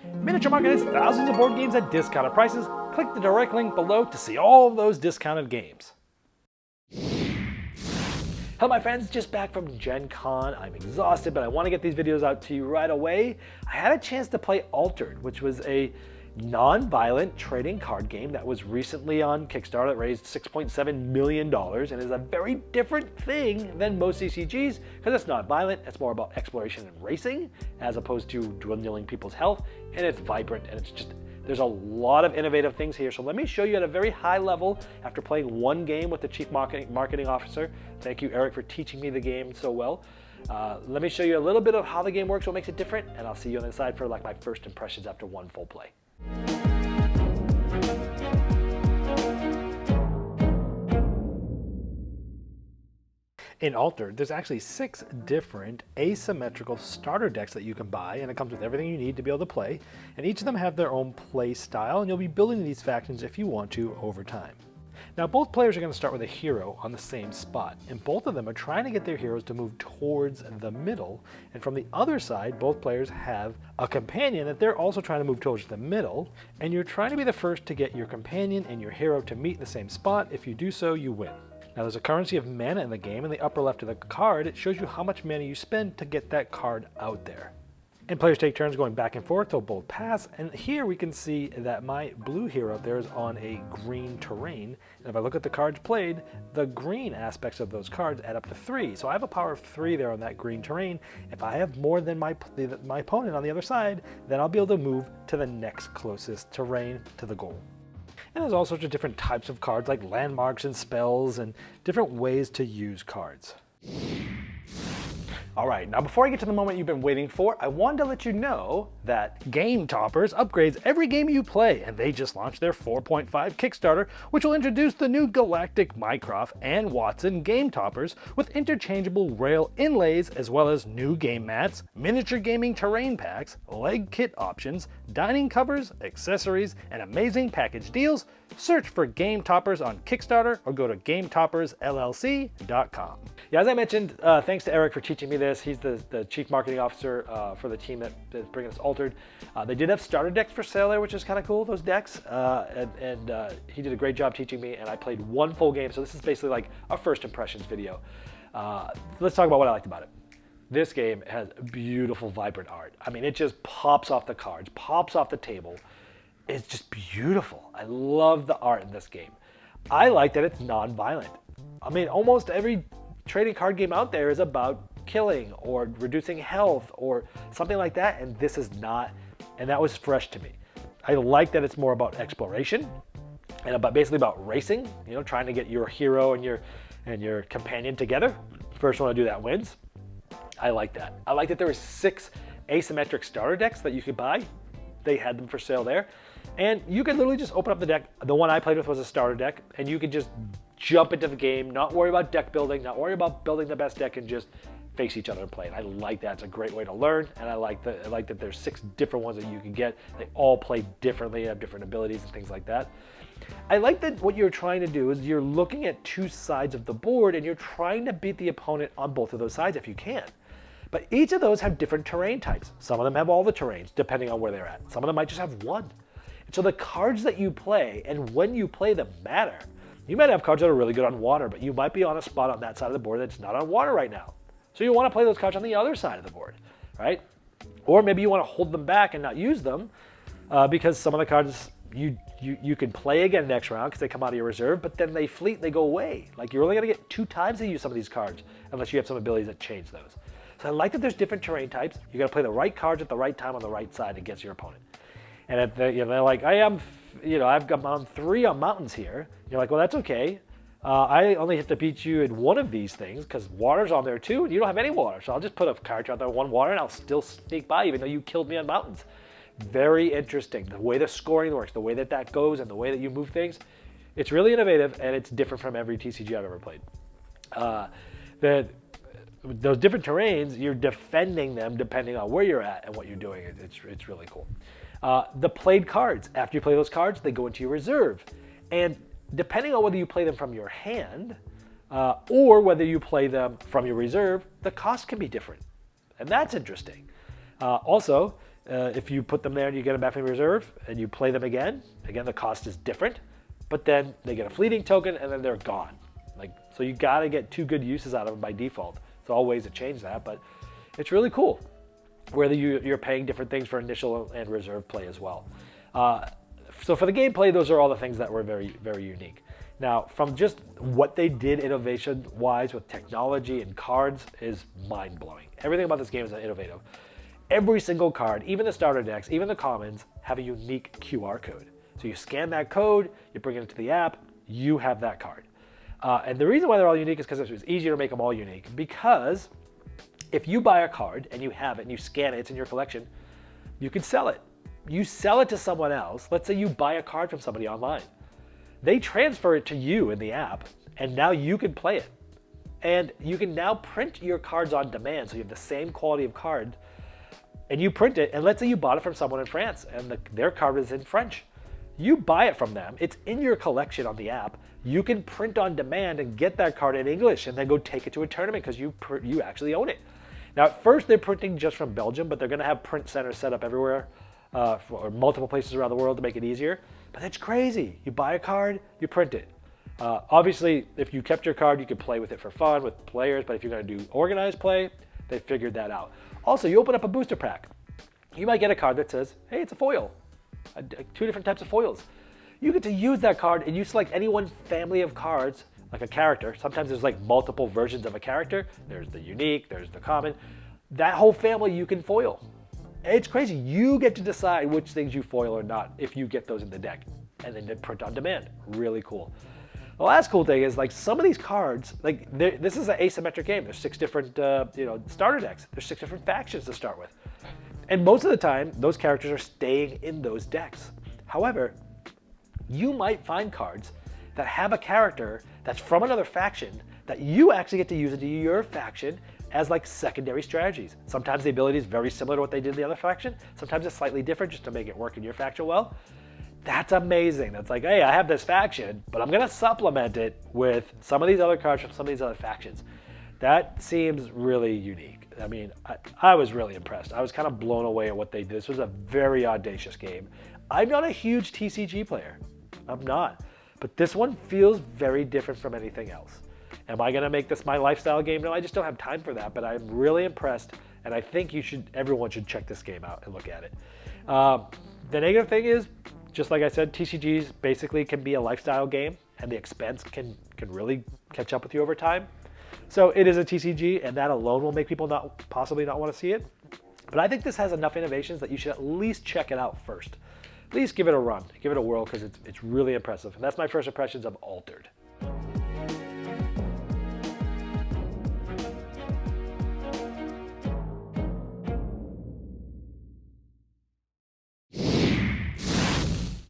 Miniature Market has thousands of board games at discounted prices. Click the direct link below to see all of those discounted games. Hello my friends, just back from Gen Con. I'm exhausted, but I want to get these videos out to you right away. I had a chance to play Altered, which was a non-violent trading card game that was recently on Kickstarter that raised $6.7 million and is a very different thing than most CCGs because it's not violent, it's more about exploration and racing as opposed to dwindling people's health, and it's vibrant and it's just, there's a lot of innovative things here. So let me show you at a very high level after playing one game with the Chief Marketing Officer. Thank you, Eric, for teaching me the game so well. Let me show you a little bit of how the game works, what makes it different, and I'll see you on the side for like my first impressions after one full play. In Altered, there's actually 6 different asymmetrical starter decks that you can buy, and it comes with everything you need to be able to play, and each of them have their own play style, and you'll be building these factions if you want to over time. Now both players are going to start with a hero on the same spot, and both of them are trying to get their heroes to move towards the middle, and from the other side both players have a companion that they're also trying to move towards the middle, and you're trying to be the first to get your companion and your hero to meet in the same spot. If you do so, you win. Now there's a currency of mana in the game. In the upper left of the card, it shows you how much mana you spend to get that card out there. And players take turns going back and forth till both pass, and here we can see that my blue hero there is on a green terrain, and if I look at the cards played, the green aspects of those cards add up to 3. So I have a power of 3 there on that green terrain. If I have more than my opponent on the other side, then I'll be able to move to the next closest terrain to the goal. And there's all sorts of different types of cards like landmarks and spells and different ways to use cards. Alright, now before I get to the moment you've been waiting for, I wanted to let you know that Game Toppers upgrades every game you play, and they just launched their 4.5 Kickstarter, which will introduce the new Galactic Mycroft and Watson Game Toppers with interchangeable rail inlays, as well as new game mats, miniature gaming terrain packs, leg kit options, dining covers, accessories, and amazing package deals. Search for Game Toppers on Kickstarter or go to GameToppersLLC.com. Yeah, as I mentioned, thanks to Eric for teaching me this. He's the Chief Marketing Officer for the team that is bringing us Altered. They did have starter decks for sale there, which is kind of cool, those decks. He did a great job teaching me, and I played one full game. So this is basically like a first impressions video. Let's talk about what I liked about it. This game has beautiful, vibrant art. I mean, it just pops off the cards, pops off the table. It's just beautiful. I love the art in this game. I like that it's non-violent. I mean, almost every trading card game out there is about killing or reducing health or something like that, and this is not, and that was fresh to me. I like that it's more about exploration and basically about racing, you know, trying to get your hero and your companion together. First one to do that wins. I like that. I like that there were 6 asymmetric starter decks that you could buy. They had them for sale there. And you could literally just open up the deck. The one I played with was a starter deck, and you could just jump into the game, not worry about deck building, not worry about building the best deck, and just face each other and play. And I like that. It's a great way to learn, and I like that there's 6 different ones that you can get. They all play differently, have different abilities and things like that. I like that what you're trying to do is you're looking at 2 sides of the board, and you're trying to beat the opponent on both of those sides if you can. But each of those have different terrain types. Some of them have all the terrains, depending on where they're at. Some of them might just have one. And so the cards that you play and when you play them matter. You might have cards that are really good on water, but you might be on a spot on that side of the board that's not on water right now. So you want to play those cards on the other side of the board, right? Or maybe you want to hold them back and not use them because some of the cards you can play again next round because they come out of your reserve, but then they fleet, they go away. Like you're only going to get 2 times to use some of these cards unless you have some abilities that change those. So I like that there's different terrain types. You got to play the right cards at the right time on the right side against your opponent. And if they're like, I've got on 3 on mountains here. You're like, well, that's okay. I only have to beat you in one of these things because water's on there too, and you don't have any water. So I'll just put a card out there, 1 water, and I'll still sneak by even though you killed me on mountains. Very interesting. The way the scoring works, the way that goes, and the way that you move things. It's really innovative, and it's different from every TCG I've ever played. Those different terrains, you're defending them depending on where you're at and what you're doing. It's really cool. The played cards, after you play those cards, they go into your reserve. And depending on whether you play them from your hand or whether you play them from your reserve, the cost can be different. And that's interesting. Also, if you put them there and you get them back from reserve and you play them again, the cost is different, but then they get a fleeting token and then they're gone. Like, so you got to get 2 good uses out of them by default. There's all ways to change that, but it's really cool. Whether you're paying different things for initial and reserve play as well. So for the gameplay, those are all the things that were very, very unique. Now, from just what they did innovation-wise with technology and cards is mind-blowing. Everything about this game is innovative. Every single card, even the starter decks, even the commons, have a unique QR code. So you scan that code, you bring it into the app, you have that card. And the reason why they're all unique is because it was easier to make them all unique. Because if you buy a card and you have it and you scan it, it's in your collection, you can sell it. You sell it to someone else. Let's say you buy a card from somebody online. They transfer it to you in the app, and now you can play it. And you can now print your cards on demand, so you have the same quality of card, and you print it, and let's say you bought it from someone in France, and their card is in French. You buy it from them. It's in your collection on the app. You can print on demand and get that card in English, and then go take it to a tournament because you actually own it. Now, at first, they're printing just from Belgium, but they're going to have print centers set up everywhere, or multiple places around the world to make it easier. But it's crazy. You buy a card, you print it. Obviously, if you kept your card, you could play with it for fun with players, but if you're going to do organized play, they figured that out. Also, you open up a booster pack. You might get a card that says, hey, it's a foil. 2 different types of foils. You get to use that card, and you select any one family of cards, like a character. Sometimes there's like multiple versions of a character. There's the unique, there's the common. That whole family you can foil. It's crazy. You get to decide which things you foil or not if you get those in the deck. And then they print on demand. Really cool. The last cool thing is like some of these cards, like this is an asymmetric game. There's 6 different starter decks. There's 6 different factions to start with. And most of the time, those characters are staying in those decks. However, you might find cards that have a character that's from another faction that you actually get to use into your faction as like secondary strategies. Sometimes the ability is very similar to what they did in the other faction. Sometimes it's slightly different just to make it work in your faction well. That's amazing. That's like, hey, I have this faction, but I'm going to supplement it with some of these other cards from some of these other factions. That seems really unique. I mean, I was really impressed. I was kind of blown away at what they did. This was a very audacious game. I'm not a huge TCG player. I'm not. But this one feels very different from anything else. Am I going to make this my lifestyle game? No, I just don't have time for that. But I'm really impressed, and I think everyone should check this game out and look at it. The negative thing is, just like I said, TCGs basically can be a lifestyle game, and the expense can really catch up with you over time. So it is a TCG, and that alone will make people possibly not want to see it. But I think this has enough innovations that you should at least check it out first. At least give it a run, give it a whirl, because it's really impressive. And that's my first impressions of Altered.